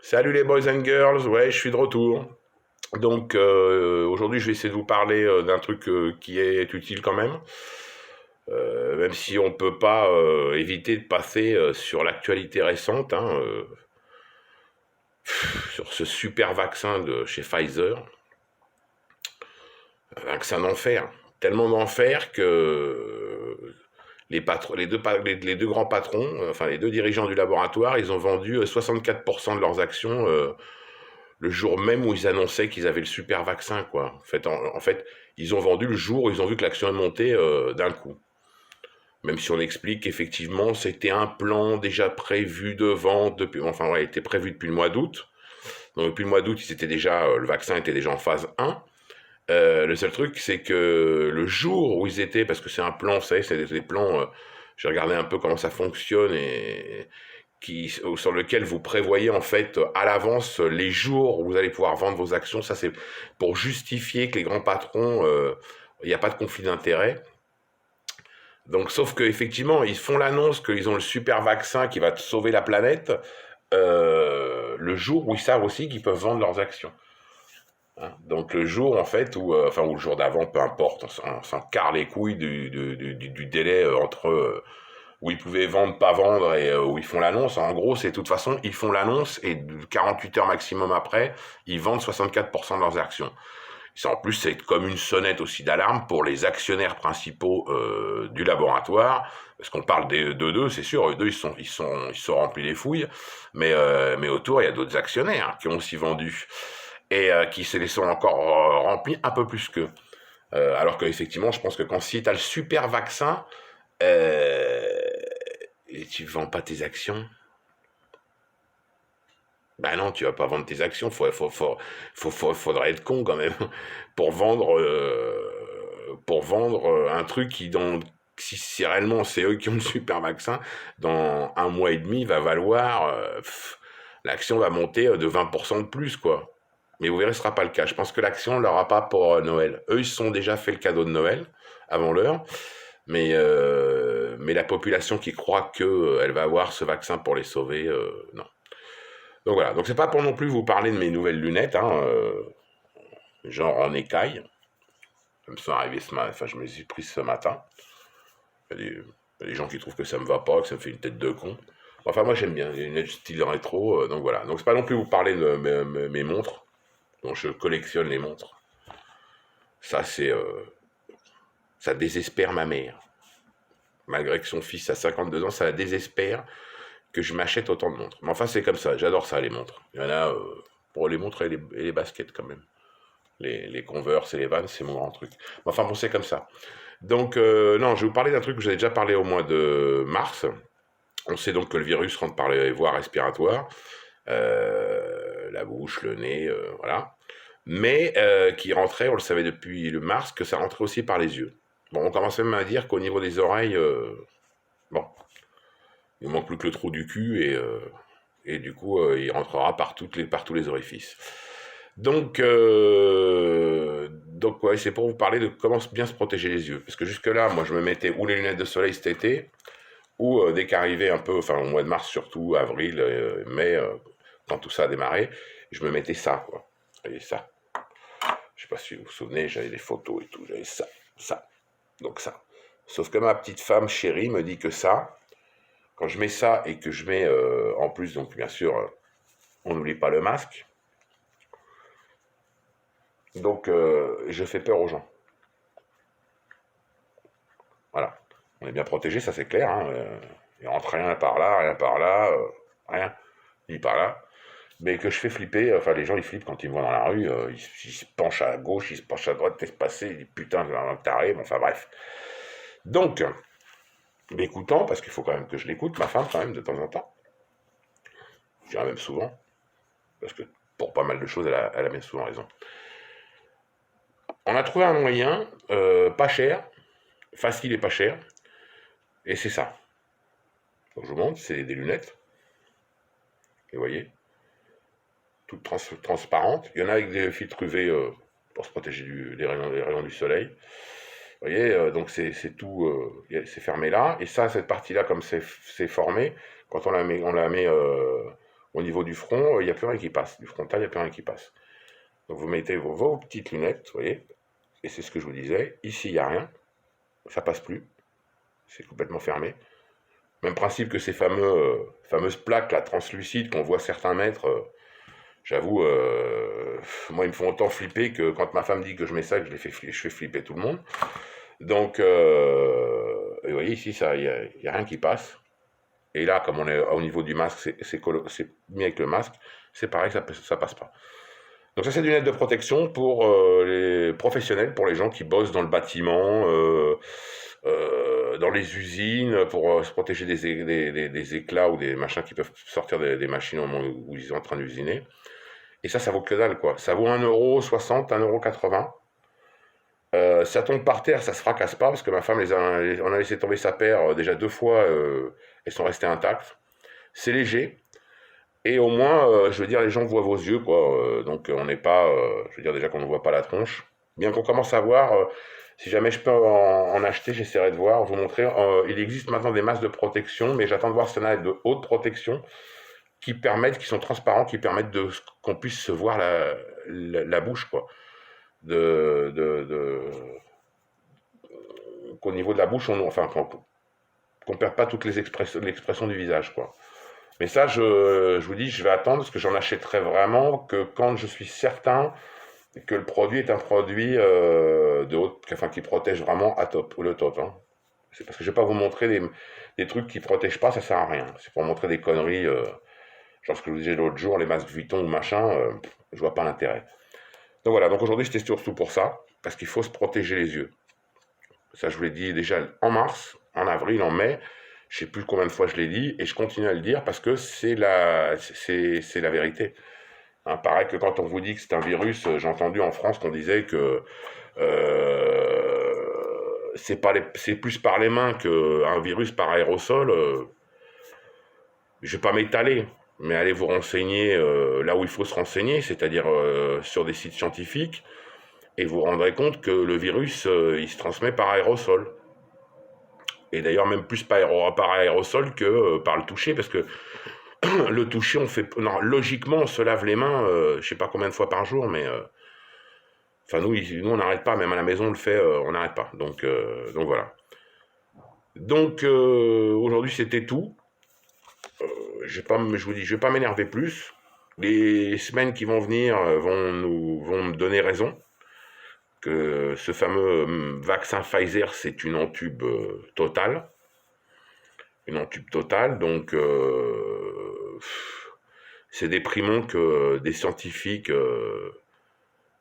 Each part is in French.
Salut les boys and girls, ouais, je suis de retour. Donc aujourd'hui, je vais essayer de vous parler d'un truc qui est utile quand même, même si on peut pas éviter de passer sur l'actualité récente, hein, sur ce super vaccin de chez Pfizer, un vaccin d'enfer, tellement d'enfer que les deux grands patrons, enfin les deux dirigeants du laboratoire, ils ont vendu 64% de leurs actions le jour même où ils annonçaient qu'ils avaient le super vaccin, quoi. En fait, ils ont vendu le jour où ils ont vu que l'action est montée d'un coup. Même si on explique qu'effectivement, c'était un plan déjà prévu de vente depuis, enfin, ouais, il était prévu depuis le mois d'août. Donc, depuis le mois d'août, le vaccin était déjà en phase 1. Le seul truc, c'est que le jour où ils étaient, parce que c'est un plan, vous savez, c'est des plans, j'ai regardé un peu comment ça fonctionne et sur lequel vous prévoyez en fait à l'avance les jours où vous allez pouvoir vendre vos actions. Ça, c'est pour justifier que les grands patrons, il n'y a pas de conflit d'intérêt. Donc, sauf qu'effectivement, ils font l'annonce qu'ils ont le super vaccin qui va sauver la planète le jour où ils savent aussi qu'ils peuvent vendre leurs actions. Hein. Donc le jour en fait ou le jour d'avant, peu importe, on s'en carre les couilles du délai entre où ils pouvaient vendre, pas vendre et où ils font l'annonce. En gros, c'est de toute façon, ils font l'annonce et 48 heures maximum après, ils vendent 64% de leurs actions. En plus, c'est comme une sonnette aussi d'alarme pour les actionnaires principaux du laboratoire, parce qu'on parle des deux, c'est sûr, eux deux, ils se sont remplis les fouilles, mais autour, il y a d'autres actionnaires qui ont aussi vendu et qui se les sont encore remplis un peu plus qu'eux. Alors qu'effectivement, je pense que si tu as le super vaccin, euh, et tu vends pas tes actions, ben non, tu vas pas vendre tes actions. Faudrait être con quand même pour vendre un truc si réellement c'est eux qui ont le super vaccin, dans un mois et demi va valoir, l'action va monter de 20% de plus, quoi. Mais vous verrez, ce sera pas le cas. Je pense que l'action ne l'aura pas pour Noël. Eux, ils se sont déjà fait le cadeau de Noël avant l'heure. Mais la population qui croit qu'elle va avoir ce vaccin pour les sauver, non. Donc voilà, donc c'est pas pour non plus vous parler de mes nouvelles lunettes, hein, genre en écaille. Elles me sont arrivées enfin je me les ai prises ce matin. Il y a des gens qui trouvent que ça me va pas, que ça me fait une tête de con. Enfin moi j'aime bien, les lunettes style rétro, donc voilà. Donc c'est pas non plus vous parler de mes montres, dont je collectionne les montres. Ça ça désespère ma mère. Malgré que son fils a 52 ans, ça la désespère que je m'achète autant de montres. Mais enfin c'est comme ça, j'adore ça les montres. Il y en a pour les montres et les baskets quand même. Les Converse et les Vans, c'est mon grand truc. Enfin bon, c'est comme ça. Donc, non, je vais vous parler d'un truc que j'avais déjà parlé au mois de mars. On sait donc que le virus rentre par les voies respiratoires, la bouche, le nez, voilà. Mais qui rentrait, on le savait depuis le mars, que ça rentrait aussi par les yeux. Bon, on commence même à dire qu'au niveau des oreilles, bon, il ne manque plus que le trou du cul et du coup, il rentrera par tous les orifices. Donc ouais, c'est pour vous parler de comment bien se protéger les yeux. Parce que jusque-là, moi, je me mettais ou les lunettes de soleil cet été, ou dès qu'arrivait un peu, enfin au mois de mars surtout, avril, mai, quand tout ça a démarré, je me mettais ça, quoi. Et ça. Je sais pas si vous vous souvenez, j'avais des photos et tout, j'avais ça, ça, donc ça. Sauf que ma petite femme chérie me dit que ça, quand je mets ça et que je mets en plus, donc bien sûr, on n'oublie pas le masque, donc je fais peur aux gens. Voilà. On est bien protégé, ça c'est clair. Hein. Il rentre rien par là, rien, ni par là. Mais que je fais flipper, enfin les gens ils flippent quand ils me voient dans la rue, ils se penchent à gauche, ils se penchent à droite, qu'est-ce passé, ils disent putain, j'ai un taré, bon, enfin bref. Donc, m'écoutant, parce qu'il faut quand même que je l'écoute, ma femme quand même de temps en temps, je dirais même souvent, parce que pour pas mal de choses, elle a bien souvent raison. On a trouvé un moyen, pas cher, facile et pas cher, et c'est ça. Donc je vous montre, c'est des lunettes, vous voyez, toutes transparentes. Il y en a avec des filtres UV pour se protéger des rayons du soleil. Vous voyez, donc c'est tout, c'est fermé là. Et ça, cette partie-là, comme c'est formé, quand on la met Au niveau du front, il n'y a plus rien qui passe. Du frontal, il n'y a plus rien qui passe. Donc vous mettez vos petites lunettes, vous voyez, et c'est ce que je vous disais. Ici, il n'y a rien, ça passe plus, c'est complètement fermé. Même principe que ces fameuses plaques là, translucides qu'on voit certains mettre. J'avoue, moi, ils me font autant flipper que quand ma femme dit que je mets ça, que je fais flipper tout le monde. Donc, et vous voyez, ici, il y a rien qui passe. Et là, comme on est au niveau du masque, c'est mis avec le masque, c'est pareil, ça passe pas. Donc ça, c'est des lunettes de protection pour les professionnels, pour les gens qui bossent dans le bâtiment, dans les usines, pour se protéger des éclats ou des machins qui peuvent sortir des machines au moment où ils sont en train d'usiner. Et ça vaut que dalle, quoi. Ça vaut 1,60 €, 1,80 €. Ça tombe par terre, ça se fracasse pas, parce que ma femme on a laissé tomber sa paire déjà 2 fois, elles sont restées intactes. C'est léger, et au moins, je veux dire, les gens voient vos yeux, quoi. Donc on n'est pas, je veux dire déjà qu'on ne voit pas la tronche. Bien qu'on commence à voir, si jamais je peux en acheter, j'essaierai de voir, vous montrer. Il existe maintenant des masques de protection, mais j'attends de voir si y en a de haute protection qui sont transparents, qui permettent qu'on puisse se voir la bouche, quoi. Qu'au niveau de la bouche, enfin, qu'on perde pas toutes l'expression du visage, quoi. Mais ça, je vous dis, je vais attendre, parce que j'en achèterai vraiment que quand je suis certain que le produit est un produit qui protège vraiment le top. Hein. C'est parce que je vais pas vous montrer des trucs qui protègent pas, ça sert à rien. C'est pour montrer des conneries, genre ce que je vous disais l'autre jour, les masques Vuitton ou machin, je vois pas l'intérêt. Donc voilà, donc aujourd'hui j'étais surtout pour ça, parce qu'il faut se protéger les yeux. Ça, je vous l'ai dit déjà en mars, en avril, en mai, je sais plus combien de fois je l'ai dit, et je continue à le dire parce que c'est la vérité. Hein, pareil que quand on vous dit que c'est un virus, j'ai entendu en France qu'on disait que c'est plus par les mains qu'un virus par aérosol. Je vais pas m'étaler, mais allez vous renseigner là où il faut se renseigner, c'est-à-dire sur des sites scientifiques, et vous vous rendrez compte que le virus, il se transmet par aérosol. Et d'ailleurs même plus par aérosol que par le toucher, parce que le toucher, logiquement, on se lave les mains, je sais pas combien de fois par jour, mais enfin nous on n'arrête pas, même à la maison on le fait, on n'arrête pas. Donc voilà. Donc aujourd'hui c'était tout. Je vous dis, je vais pas m'énerver plus. Les semaines qui vont venir vont me donner raison que ce fameux vaccin Pfizer, c'est une entube totale. Une entube totale, donc c'est déprimant que des scientifiques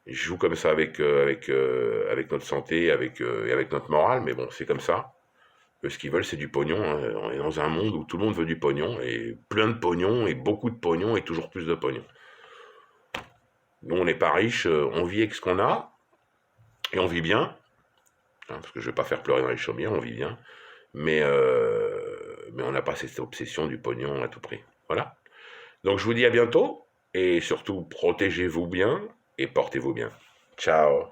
jouent comme ça avec notre santé, et avec notre morale, mais bon, c'est comme ça. Ce qu'ils veulent, c'est du pognon. Hein. On est dans un monde où tout le monde veut du pognon, et plein de pognon, et beaucoup de pognon, et toujours plus de pognon. Nous, on n'est pas riches, on vit avec ce qu'on a, et on vit bien, hein, parce que je ne vais pas faire pleurer dans les chaumières, on vit bien, mais on n'a pas cette obsession du pognon à tout prix. Voilà. Donc je vous dis à bientôt, et surtout, protégez-vous bien, et portez-vous bien. Ciao.